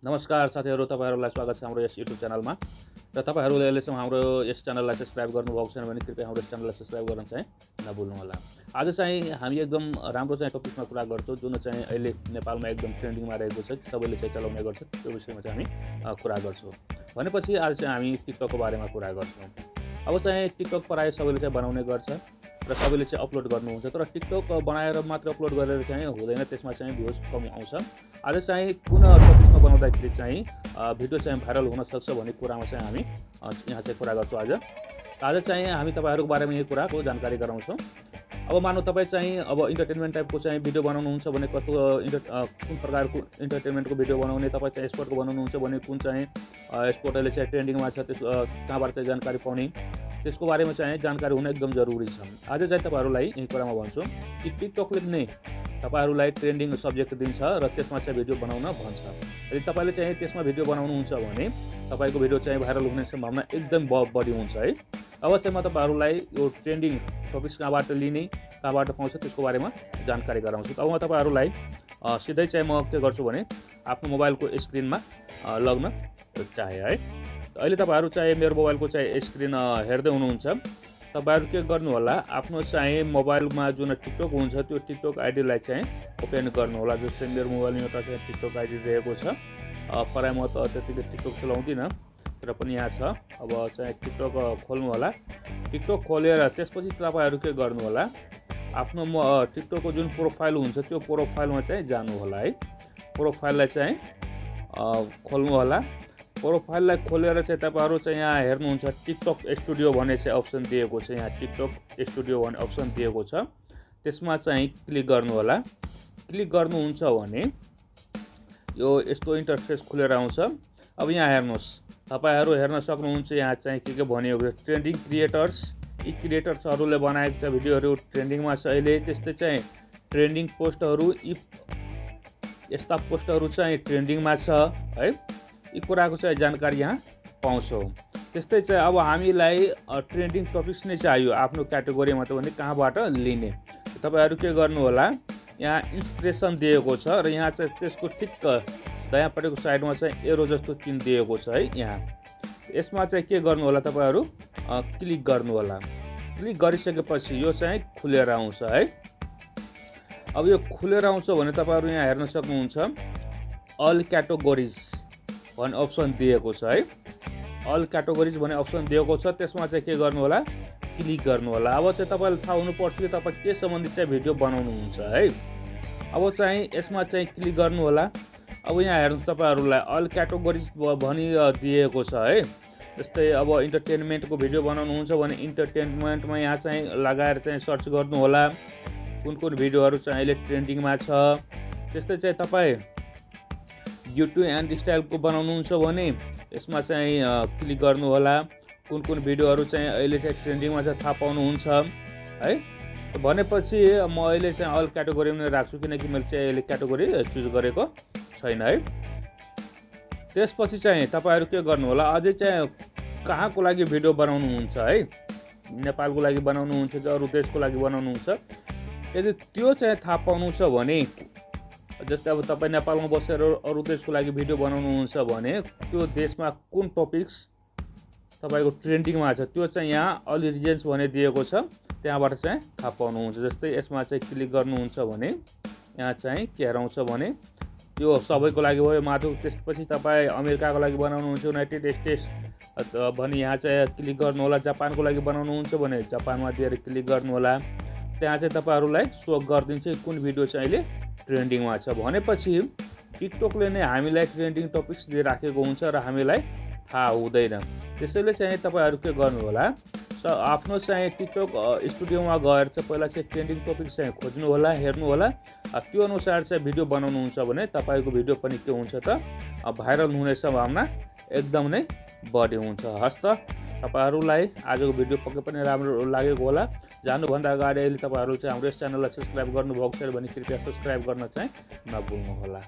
नमस्कार साथीहरु, तपाईहरुलाई स्वागत छ हाम्रो यस YouTube च्यानलमा। र तपाईहरुले अहिलेसम्म हाम्रो यस च्यानललाई सब्स्क्राइब गर्नुभएको छैन भने कृपया हाम्रो यस च्यानललाई सब्स्क्राइब गर्न चाहिँ नभुल्नु होला। आज चाहिँ हामी एकदम राम्रो चाहिँ टपिकमा कुरा गर्छौं जुन चाहिँ अहिले नेपालमा एकदम ट्रेन्डिङमा रहेको छ, सबैले चाहिँ चलाउने गर्छ। त्यो विषयमा चाहिँ हामी कुरा गर्छौं। भनेपछि आज चाहिँ हामी टिकटकको बारेमा कुरा गर्छौं। अब चाहिँ टिकटक प्राय सबैले चाहिँ बनाउने गर्छ र सबैले चाहिँ अपलोड गर्नुहुन्छ, तर टिकटक बनाएर मात्र अपलोड गरेर चाहिँ हुँदैन, त्यसमा चाहिँ भ्युज कम आउँछ। आज चाहिँ कुन टपिकमा बनाउँदाखेरि चाहिँ भिडियो चाहिँ भाइरल हुन सक्छ भन्ने कुरामा चाहिँ हामी यहाँ चाहिँ कुरा गर्छौं। आज चाहिँ हामी तपाईहरुको बारेमा यही कुराको जानकारी गराउँछौं। अब मानौ तपाई चाहिँ अब इन्टरटेनमेन्ट टाइपको चाहिँ भिडियो बनाउनुहुन्छ भने कुन प्रकारको इन्टरटेनमेन्टको भिडियो बनाउने, तपाई चाहिँ स्पोर्टको बनाउनुहुन्छ भने कुन चाहिँ स्पोर्टले चाहिँ ट्रेन्डिङमा छ, त्यस कहाँबाट चाहिँ जानकारी पाउने, त्यसको बारेमा चाहिँ जानकारी हुन एकदम जरुरी छ। आज चाहिँ तपाईहरुलाई यही कुरामा भन्छु कि टिकटकले नै तपाईहरुलाई ट्रेन्डिङ सब्जेक्ट दिन्छ र त्यसमा चाहिँ भिडियो बनाउन भन्छ। यदि तपाईले चाहिँ त्यसमा भिडियो बनाउनुहुन्छ भने तपाईको भिडियो चाहिँ भाइरल हुने सम्भावना एकदम बढी हुन्छ है। अब चाहिँ म तपाईहरुलाई यो ट्रेन्डिङ टपिक्स कहाँबाट लिने, कहाँबाट पाउँछ त्यसको बारेमा जानकारी गराउँछु। अब म तपाईहरुलाई सिधै चाहिँ म के गर्छु भने आफ्नो मोबाइलको स्क्रिनमा लग्न चाहे है। अहिले तपाईहरु चाहिँ मेरो मोबाइलको चाहिँ स्क्रिन हेर्दै हुनुहुन्छ। तपाईहरु के गर्नु होला, आफ्नो चाहिँ मोबाइलमा जुन टिकटक हुन्छ त्यो टिकटक आइडीलाई चाहिँ ओपन गर्नु होला। जस्तै मेरो मोबाइलमा एउटा चाहिँ टिकटक आइडी रहेको छ। प्राय म त त्यतिकै टिकटक चलाउँदिन, तर पनि यहाँ छ। अब चाहिँ टिकटक खोल्नु होला। टिकटक खोलेर त्यसपछि तपाईहरु के गर्नु होला, आफ्नो टिकटकको जुन प्रोफाइल हुन्छ त्यो प्रोफाइलमा चाहिँ जानु होला है। प्रोफाइललाई चाहिँ खोल्नु होला। प्रोफाइललाई खोलेर चाहिँ तपाईहरु चाहिँ यहाँ हेर्नुहुन्छ टिकटक स्टुडियो भन्ने चाहिँ अप्सन दिएको छ। यहाँ टिकटक स्टुडियो भन्ने अप्सन दिएको छ, त्यसमा चाहिँ क्लिक गर्नु होला। क्लिक गर्नुहुन्छ भने यो यस्तो इन्टरफेस खुलेर आउँछ। अब यहाँ हेर्नुस्, तपाईहरु हेर्न सक्नुहुन्छ यहाँ चाहिँ के भनिएको छ, ट्रेन्डिङ क्रिएटर्स। यी क्रिएटर्सहरुले बनाएको छ भिडियोहरु ट्रेन्डिङमा छ अहिले। त्यस्तै चाहिँ ट्रेन्डिङ पोस्टहरु, यस्ता पोस्टहरु चाहिँ ट्रेन्डिङमा छ है। यी कुराको चाहिँ जानकारी यहाँ पाउँछौं। त्यस्तै चाहिँ अब हामीलाई ट्रेन्डिङ टपिक्स नै चाहियो आफ्नो क्याटेगोरीमा, त भने कहाँबाट लिने। तपाईहरु के गर्नु होला, यहाँ इन्स्पिरेसन दिएको छ र यहाँ चाहिँ त्यसको ठिक्क दायाँपट्टिको साइडमा चाहिँ एरो जस्तो चिन्ह दिएको छ है। यहाँ यसमा चाहिँ के गर्नु होला, तपाईहरु क्लिक गर्नु होला। क्लिक गरिसकेपछि यो चाहिँ खुलेर आउँछ है। अब यो खुलेर आउँछ भने तपाईहरु यहाँ हेर्न सक्नुहुन्छ अल क्याटेगोरीज भन्ने अप्सन दिएको छ है। अल क्याटेगोरीज भन्ने अप्सन दिएको छ, त्यसमा चाहिँ के गर्नु होला, क्लिक गर्नु होला। अब चाहिँ तपाईलाई थाहा हुनुपर्छ कि तपाई के सम्बन्धी चाहिँ भिडियो बनाउनुहुन्छ है। अब चाहिँ यसमा चाहिँ क्लिक गर्नु होला। अब यहाँ हेर्नुस्, तपाईहरुलाई अल क्याटेगोरीज भनि दिएको छ है। जस्तै अब इन्टरटेनमेन्टको भिडियो बनाउनुहुन्छ भने इन्टरटेनमेन्टमा यहाँ चाहिँ लगाएर चाहिँ सर्च गर्नु होला कुन भिडियोहरु चाहिँ अहिले ट्रेन्डिङमा छ। त्यस्तै चाहिँ तपाई ब्युटी एन्ड स्टाइलको बनाउनुहुन्छ भने यसमा चाहिँ क्लिक गर्नु होला। कुन भिडियोहरु चाहिँ अहिले चाहिँ ट्रेन्डिङमा छ थाहा पाउनुहुन्छ है। भनेपछि म अहिले चाहिँ अल क्याटेगोरीमा राख्छु, किनकि मैले चाहिँ अहिले क्याटेगोरी चुज गरेको छैन है। त्यसपछि चाहिँ तपाईहरु के गर्नु होला, अझै चाहिँ कहाँको लागि भिडियो बनाउनुहुन्छ है, नेपालको लागि बनाउनुहुन्छ कि अरु देशको लागि बनाउनुहुन्छ। यदि त्यो चाहिँ थाहा पाउनु छ भने, जस्तै अब तपाई नेपालमा बसेर अरु देशको लागि भिडियो बनाउनुहुन्छ भने त्यो देशमा कुन टपिक्स तपाईको ट्रेन्डिङमा छ त्यो चाहिँ यहाँ अल रिजन्स भन्ने दिएको छ, त्यहाँबाट चाहिँ थाहा पाउनुहुन्छ। जस्तै यसमा चाहिँ क्लिक गर्नुहुन्छ भने यहाँ चाहिँ के हराउँछ भने यो सबैको लागि भयो माथि। त्यसपछि तपाई अमेरिकाको लागि बनाउनुहुन्छ, युनाइटेड स्टेट्स भने यहाँ चाहिँ क्लिक गर्नु होला। जापानको लागि बनाउनुहुन्छ भने जापानमा दिएर क्लिक गर्नु होला। त्यहाँ चाहिँ तपाईहरुलाई सो गर्दिन्छ कुन भिडियो चाहिँ अहिले ट्रेन्डिङमा छ। भनेपछि टिकटकले नै हामीलाई ट्रेन्डिङ टपिक्स दिइराखेको हुन्छ र हामीलाई थाहा हुँदैन। त्यसैले चाहिँ तपाईहरु के गर्नु होला, आफ्नो चाहिँ टिकटक स्टुडियोमा गएर चाहिँ पहिला चाहिँ ट्रेन्डिङ टपिक्स चाहिँ खोज्नु होला, हेर्नु होला। त्यो अनुसार चाहिँ भिडियो बनाउनुहुन्छ भने तपाईको भिडियो पनि के हुन्छ त, भाइरल हुने सम्भावना एकदम नै बढी हुन्छ। हस्त तपाईहरुलाई आजको भिडियो पक्कै पनि राम्रो लागेको होला। जानुभन्दा अगाडि अहिले तपाईहरु चाहिँ हाम्रो यस च्यानललाई सब्स्क्राइब गर्नुभएको छ भने कृपया सब्स्क्राइब गर्न चाहिँ नभुल्नु होला।